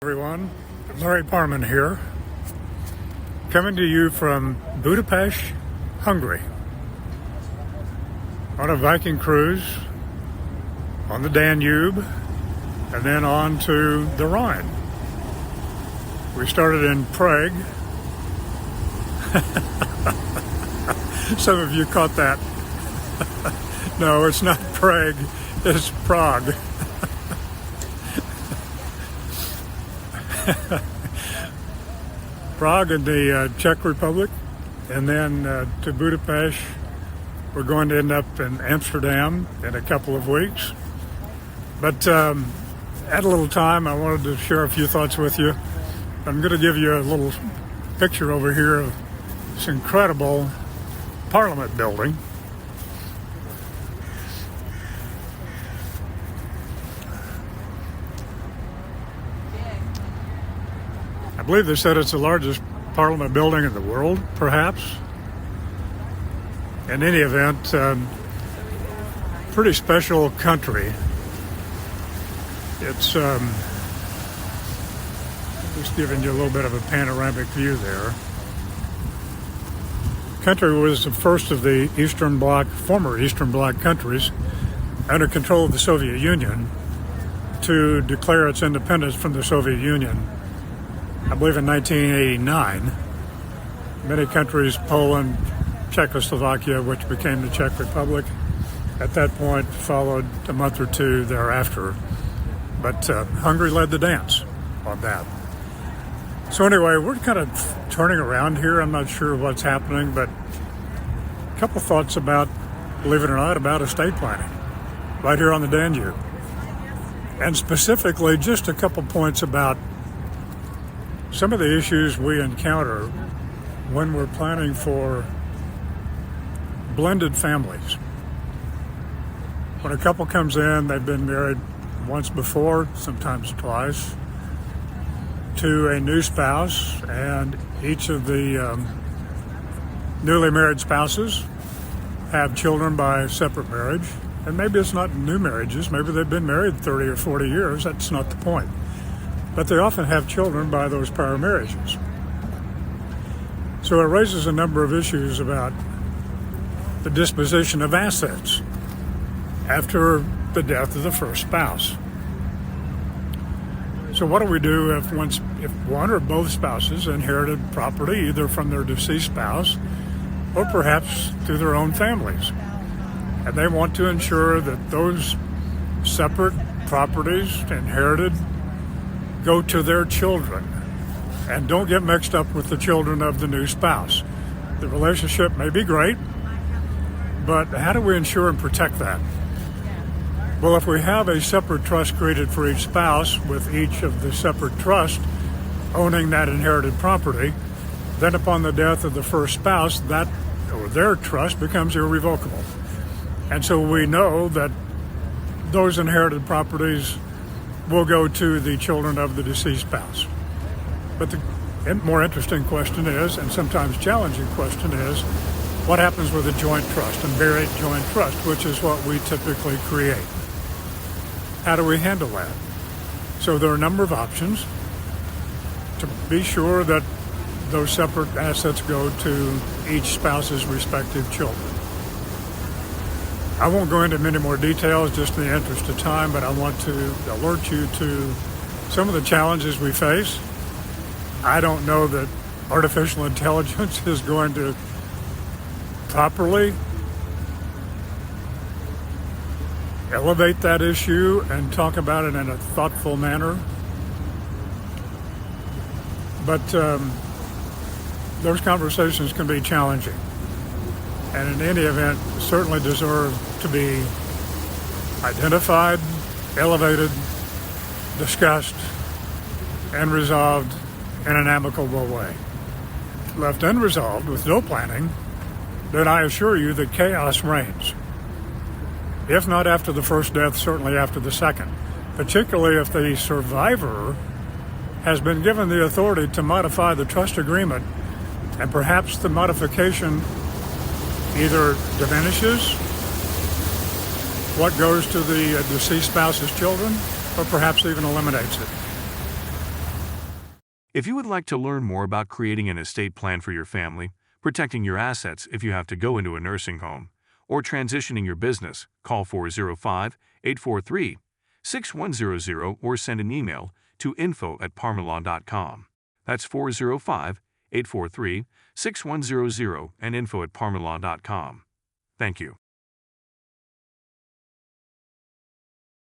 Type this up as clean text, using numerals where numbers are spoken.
Everyone, Larry Parman here, coming to you from Budapest, Hungary, on a Viking cruise on the Danube and then on to the Rhine. We started in Prague. Some of you caught that. No, it's not Prague, it's Prague. Prague in the Czech Republic, and then to Budapest. We're going to end up in Amsterdam in a couple of weeks. But at a little time, I wanted to share a few thoughts with you. I'm going to give you a little picture over here of this incredible Parliament building. I believe they said it's the largest Parliament building in the world, perhaps. In any event, pretty special country. It's just giving you a little bit of a panoramic view there. The country was the first of the former Eastern Bloc countries under control of the Soviet Union to declare its independence from the Soviet Union, I believe in 1989. Many countries, Poland, Czechoslovakia, which became the Czech Republic, at that point followed a month or two thereafter. But Hungary led the dance on that. So anyway, we're kind of turning around here. I'm not sure what's happening, but a couple thoughts about, believe it or not, about estate planning right here on the Danube. And specifically, just a couple points about some of the issues we encounter when we're planning for blended families. When a couple comes in, they've been married once before, sometimes twice, to a new spouse, and each of the newly married spouses have children by separate marriage. And maybe it's not new marriages, maybe they've been married 30 or 40 years, that's not the point. But they often have children by those prior marriages. So it raises a number of issues about the disposition of assets after the death of the first spouse. So what do we do if one or both spouses inherited property either from their deceased spouse or perhaps through their own families? And they want to ensure that those separate properties inherited go to their children and don't get mixed up with the children of the new spouse. The relationship may be great, but how do we ensure and protect that? Well, if we have a separate trust created for each spouse, with each of the separate trusts owning that inherited property, then upon the death of the first spouse, that or their trust becomes irrevocable. And so we know that those inherited properties will go to the children of the deceased spouse. But the more interesting question is, and sometimes challenging question is, what happens with a joint trust, a married joint trust, which is what we typically create? How do we handle that? So there are a number of options to be sure that those separate assets go to each spouse's respective children. I won't go into many more details just in the interest of time, but I want to alert you to some of the challenges we face. I don't know that artificial intelligence is going to properly elevate that issue and talk about it in a thoughtful manner. But those conversations can be challenging. And in any event, certainly deserve to be identified, elevated, discussed, and resolved in an amicable way. Left unresolved with no planning, then I assure you that chaos reigns. If not after the first death, certainly after the second, particularly if the survivor has been given the authority to modify the trust agreement, and perhaps the modification either diminishes what goes to the deceased spouse's children, or perhaps even eliminates it. If you would like to learn more about creating an estate plan for your family, protecting your assets if you have to go into a nursing home, or transitioning your business, call 405-843-6100 or send an email to info@parmanlaw.com. That's 405-843-6100 and info@parmanlaw.com. Thank you.